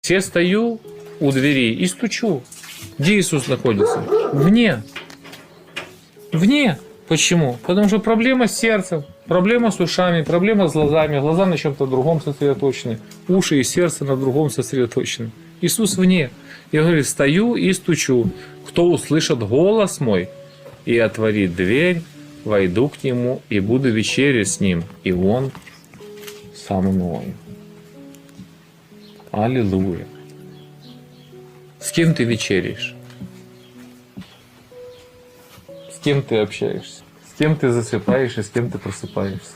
Я стою у двери и стучу. Где Иисус находится? Вне. Вне. Почему? Потому что проблема с сердцем, проблема с ушами, проблема с глазами. Глаза на чем-то другом сосредоточены. Уши и сердце на другом сосредоточены. Иисус вне. Я говорю, стою и стучу. Кто услышит голос мой и отворит дверь, войду к нему и буду вечерять с ним, и он со мной. Аллилуйя. С кем ты вечеряешь? С кем ты общаешься? С кем ты засыпаешь и с кем ты просыпаешься?